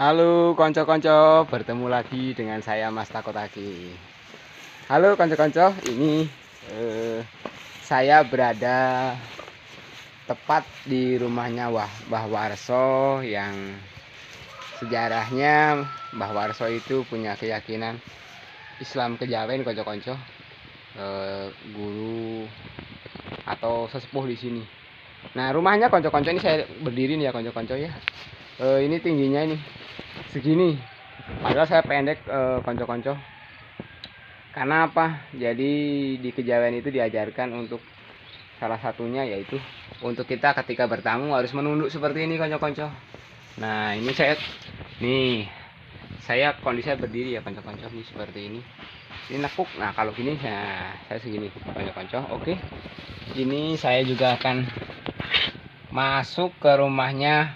Halo konco-konco, bertemu lagi dengan saya Mas Takotaki. Halo konco-konco, ini saya berada tepat di rumahnya Mbah Warso, yang sejarahnya Mbah Warso itu punya keyakinan Islam Kejawen konco-konco, guru atau sesepuh di sini. Nah, rumahnya konco-konco ini saya berdiri nih ya konco-konco ya. Ini tingginya ini segini, padahal saya pendek konco-konco. Karena apa? Jadi di Kejawen itu diajarkan untuk salah satunya yaitu untuk kita ketika bertamu harus menunduk seperti ini konco-konco. Nah, ini saya kondisinya berdiri ya konco-konco, ini seperti ini. Ini nekuk. Nah, kalau gini saya segini konco-konco. Oke. Ini saya juga akan masuk ke rumahnya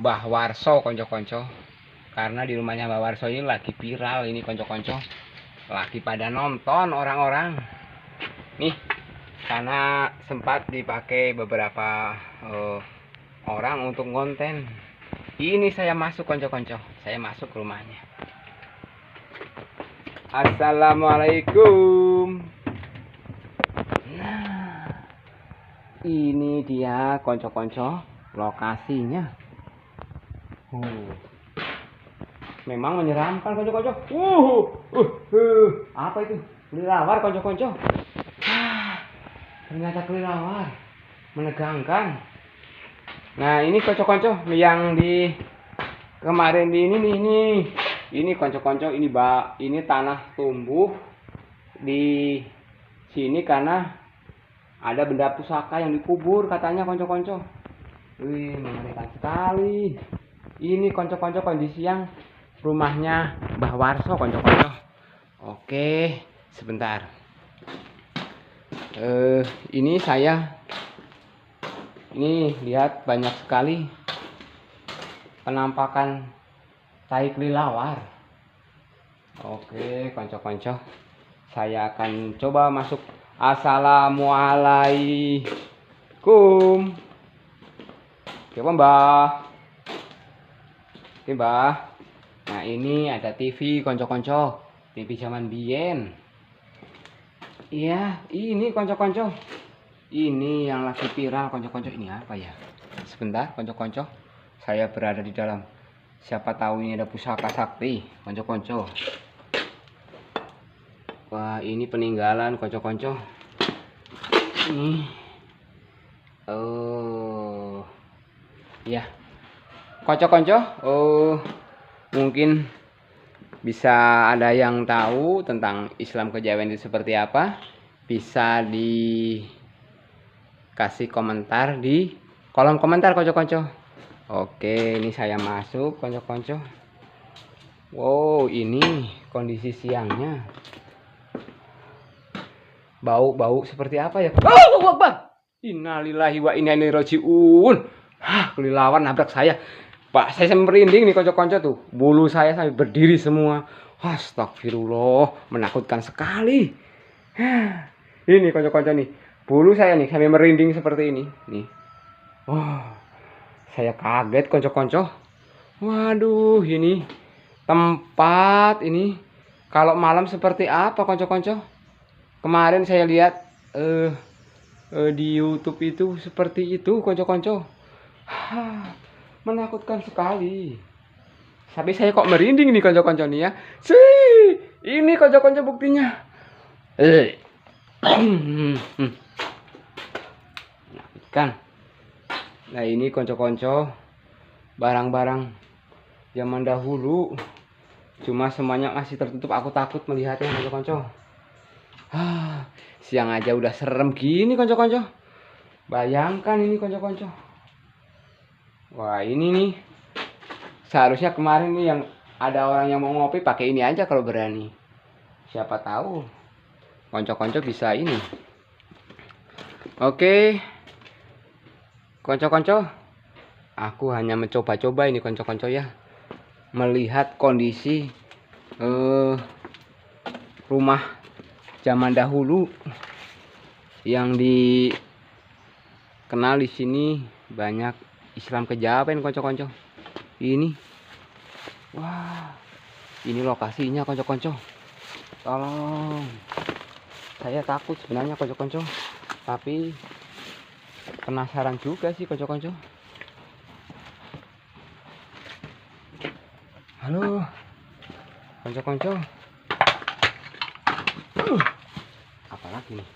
Mbah Warso konco-konco. Karena di rumahnya Mbah Warso ini lagi viral ini konco-konco. Lagi pada nonton orang-orang. Nih, karena sempat dipakai beberapa orang untuk konten. Ini saya masuk konco-konco. Saya masuk ke rumahnya. Assalamualaikum. Nah, ini dia konco-konco lokasinya. Memang menyeramkan konco-konco. Apa itu? Kelelawar konco-konco. Ternyata kelelawar. Menegangkan. Nah, ini konco-konco yang di kemarin di ini nih. Ini konco-konco, ini tanah tumbuh di sini karena ada benda pusaka yang dikubur katanya konco-konco. Wih, mengerikan sekali. Ini konco-konco kondisi yang rumahnya Mbah Warso konco-konco. Oke, sebentar. Ini lihat banyak sekali penampakan tai kelelawar. Oke, konco-konco. Saya akan coba masuk. Assalamualaikum. Oke, Mbah. Oke, Mbah. Nah, ini ada TV konco-konco, TV zaman biyen. Iya, ini konco-konco. Ini yang lagi viral konco-konco. Ini apa ya? Sebentar konco-konco. Saya berada di dalam. Siapa tahu ini ada pusaka sakti konco-konco. Wah, ini peninggalan konco-konco. Ini. Oh. Ya. Konco-konco. Oh. Mungkin bisa ada yang tahu tentang Islam Kejawen itu seperti apa, bisa dikasih komentar di kolom komentar konco-konco. Oke, ini saya masuk konco-konco. Wow, ini kondisi siangnya. Bau seperti apa ya? Oh, Akbar. Innalillahi wa inna ilaihi rajiun. Kelelawar nabrak saya. Pak, saya merinding nih konco-konco tuh. Bulu saya sampai berdiri semua. Astagfirullah, menakutkan sekali. Ini konco-konco nih. Bulu saya nih sampai merinding seperti ini. Nih. Saya kaget konco-konco. Waduh, ini tempat ini kalau malam seperti apa konco-konco? Kemarin saya lihat di YouTube itu seperti itu konco-konco. Menakutkan sekali. Tapi saya kok merinding nih konco-konco nih ya. Ini konco-konco buktinya. Menakutkan. Nah, ini konco-konco barang-barang zaman dahulu. Cuma semuanya masih tertutup. Aku takut melihatnya konco-konco. Siang aja udah serem gini konco-konco. Bayangkan ini konco-konco. Wah, ini nih seharusnya kemarin nih yang ada orang yang mau ngopi pakai ini aja kalau berani. Siapa tahu konco-konco bisa ini. Oke, konco-konco, aku hanya mencoba-coba ini konco-konco ya, melihat kondisi rumah zaman dahulu yang dikenal di sini banyak Islam Kejawen konco-konco. Ini Wah, ini lokasinya konco-konco. Tolong. Saya takut sebenarnya konco-konco, tapi penasaran juga sih konco-konco. Halo, konco-konco. Apalagi nih?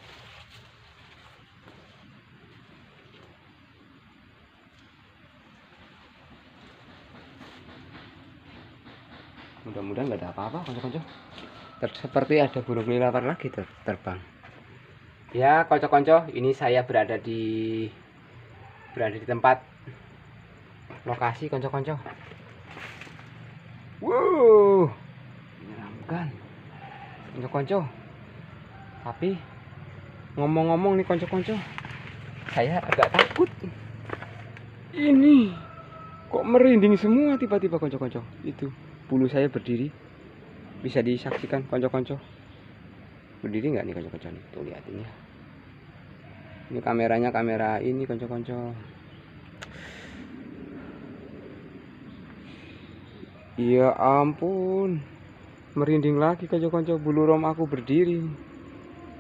Mudah-mudahan nggak ada apa-apa konco-konco. Seperti ada burung lilawar lagi terbang. Ya konco-konco, ini saya berada di tempat lokasi konco-konco. Wow, menyeramkan konco-konco. Tapi ngomong-ngomong nih konco-konco, saya agak takut. Ini kok merinding semua tiba-tiba konco-konco. Itu bulu saya berdiri. Bisa disaksikan konco-konco. Berdiri nggak nih konco-konco nih? Tuh lihatin ya. Ini kameranya kamera ini konco-konco. Ya ampun, merinding lagi konco-konco. Bulu rom aku berdiri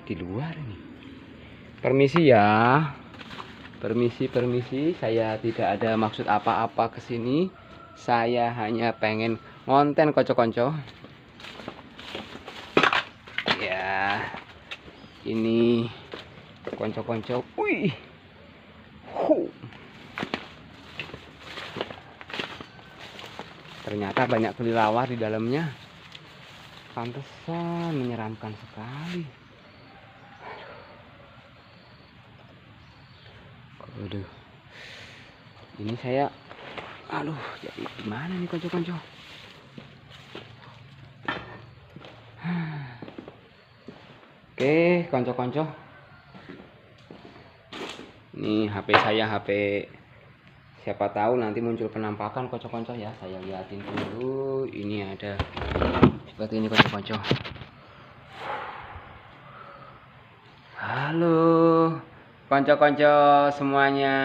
di luar nih. Permisi ya. Permisi. Saya tidak ada maksud apa-apa kesini. Saya hanya pengen ngonten konco-konco. Ya, ini konco-konco. Wih. Ternyata banyak kelelawar di dalamnya. Pantesan menyeramkan sekali. Aduh. Ini saya jadi gimana nih konco-konco? Oke, konco-konco. Ini HP saya, HP siapa tahu nanti muncul penampakan konco-konco ya. Saya liatin dulu. Ini ada seperti ini konco-konco. Halo konco-konco semuanya.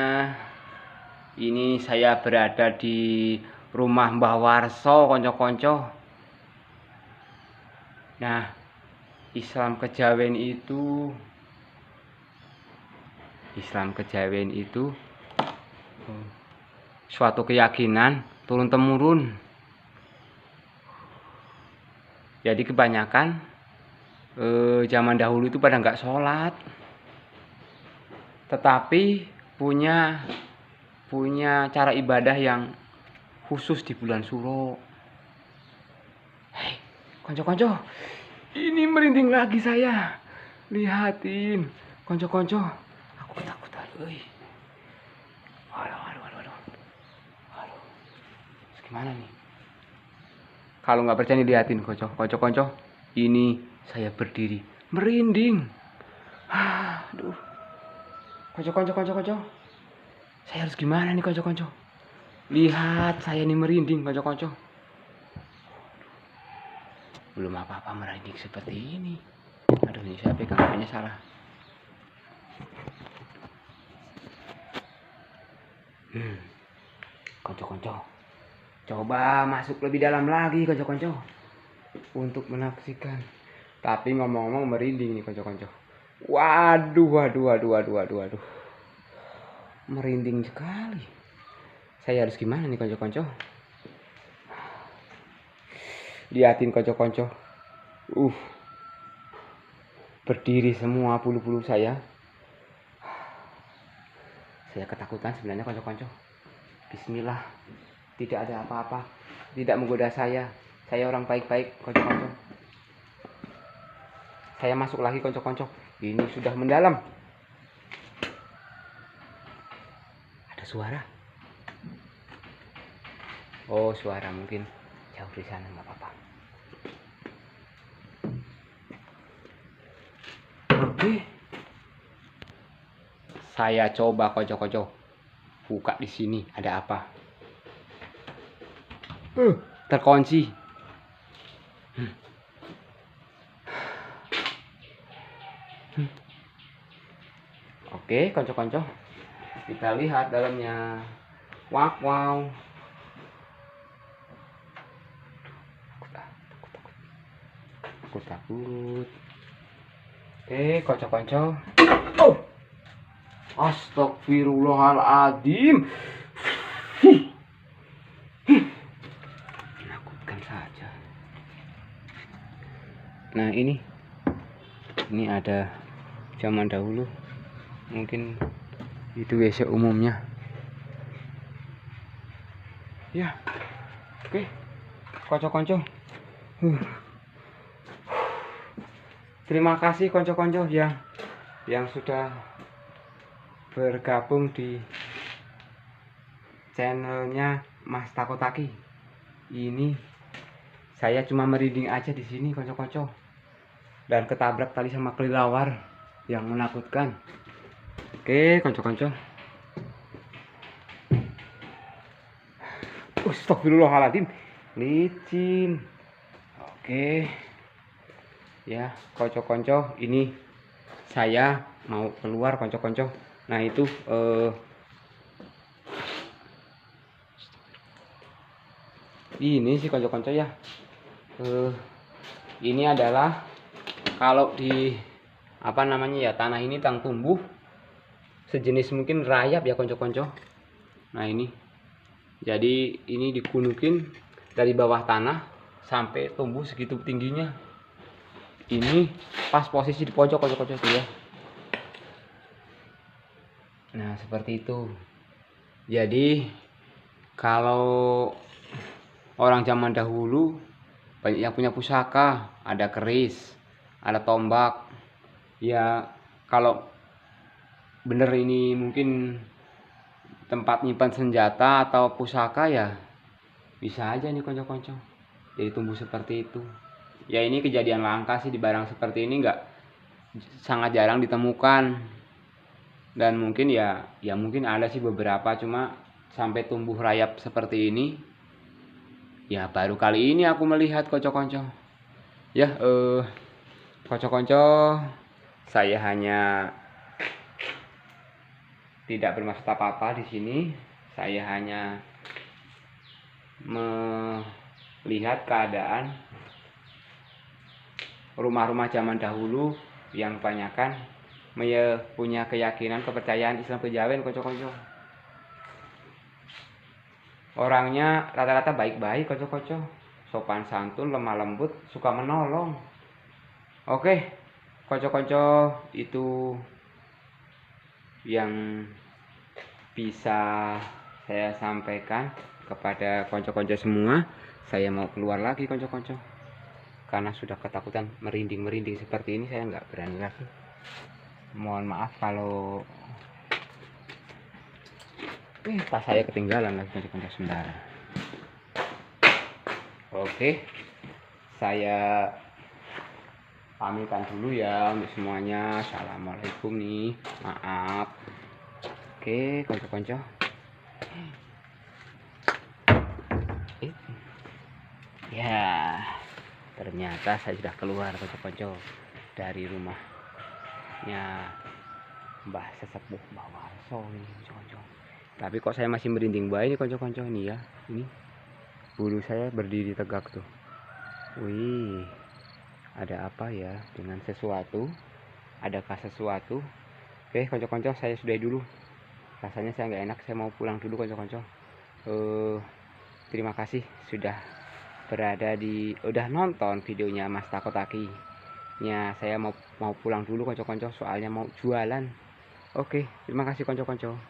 Ini saya berada di rumah Mbah Warso konco-konco. Nah, Islam kejawen itu suatu keyakinan turun-temurun. Jadi kebanyakan zaman dahulu itu pada nggak sholat, tetapi punya cara ibadah yang khusus di bulan Suro. Hei, konco-konco, ini merinding lagi saya. Lihatin, konco-konco, aku ketakutan. Aduh. Gimana nih? Kalau nggak percaya lihatin konco-konco. Ini saya berdiri merinding. Aduh. Konco. Saya harus gimana nih konco-konco? Lihat saya ini merinding konco-konco. Belum apa-apa merinding seperti ini. Aduh, ini saya pegang HP-nya salah. Konco-konco, coba masuk lebih dalam lagi konco-konco untuk menyaksikan. Tapi ngomong-ngomong merinding nih konco-konco. Waduh. Merinding sekali. Saya harus gimana nih konco-konco? Lihatin konco-konco. Berdiri semua bulu-bulu saya. Saya ketakutan sebenarnya konco-konco. Bismillah. Tidak ada apa-apa. Tidak menggoda saya. Saya orang baik-baik konco-konco. Saya masuk lagi konco-konco. Ini sudah mendalam. Ada suara. Oh, suara mungkin jauh di sana, nggak apa-apa. Oke. Saya coba konco-konco buka di sini, ada apa? Terkunci. Oke, konco-konco. Kita lihat dalamnya. Wow. takut. Oke, konco-konco. Oh, astagfirullahaladzim. Menakutkan saja. Nah, ini ada zaman dahulu, mungkin itu WC umumnya ya. Oke, konco-konco, terima kasih konco-konco yang sudah bergabung di channelnya Mas Takotaki. Ini saya cuma merinding aja di sini konco-konco, dan ketabrak tadi sama kelelawar yang menakutkan. Oke konco-konco, astagfirullahaladzim, licin. Oke ya konco-konco, ini saya mau keluar konco-konco. Nah itu ini sih konco-konco ya, ini adalah kalau di apa namanya ya, tanah ini tang tumbuh sejenis mungkin rayap ya konco-konco. Nah ini jadi ini dikunukin dari bawah tanah sampai tumbuh segitu tingginya. Ini pas posisi di pojok konco-konco itu ya. Nah seperti itu. Jadi kalau orang zaman dahulu banyak yang punya pusaka, ada keris, ada tombak ya. Kalau bener ini mungkin tempat nyimpan senjata atau pusaka ya, bisa aja nih konco-konco jadi tumbuh seperti itu ya. Ini kejadian langka sih, di barang seperti ini sangat jarang ditemukan, dan mungkin ya mungkin ada sih beberapa, cuma sampai tumbuh rayap seperti ini ya baru kali ini aku melihat konco-konco ya. Konco-konco, saya hanya tidak bermaksud apa-apa di sini. Saya hanya melihat keadaan rumah-rumah zaman dahulu yang kebanyakan punya keyakinan, kepercayaan Islam kejawen konco-konco. Orangnya rata-rata baik-baik konco-konco, sopan santun, lemah lembut, suka menolong. Oke konco-konco, itu yang bisa saya sampaikan kepada konco-konco semua. Saya mau keluar lagi konco-konco, karena sudah ketakutan, merinding seperti ini, saya nggak berani lagi. Mohon maaf kalau tas saya ketinggalan lagi konco-konco sebentar. Oke, saya pamitan dulu ya untuk semuanya. Assalamualaikum nih, maaf. Oke konco-konco, ya ternyata saya sudah keluar konco-konco dari rumahnya Mbah Sesepuh Mbah Warso ini konco-konco. Tapi kok saya masih merinding baik ini konco-konco ini ya. Ini bulu saya berdiri tegak tuh. Wih, ada apa ya dengan sesuatu? Adakah sesuatu? Oke konco-konco, saya sudahi dulu. Rasanya saya nggak enak, saya mau pulang dulu konco-konco. Terima kasih sudah udah nonton videonya Mas Takotaki nya. Saya mau pulang dulu konco-konco, soalnya mau jualan. Oke, terima kasih konco-konco.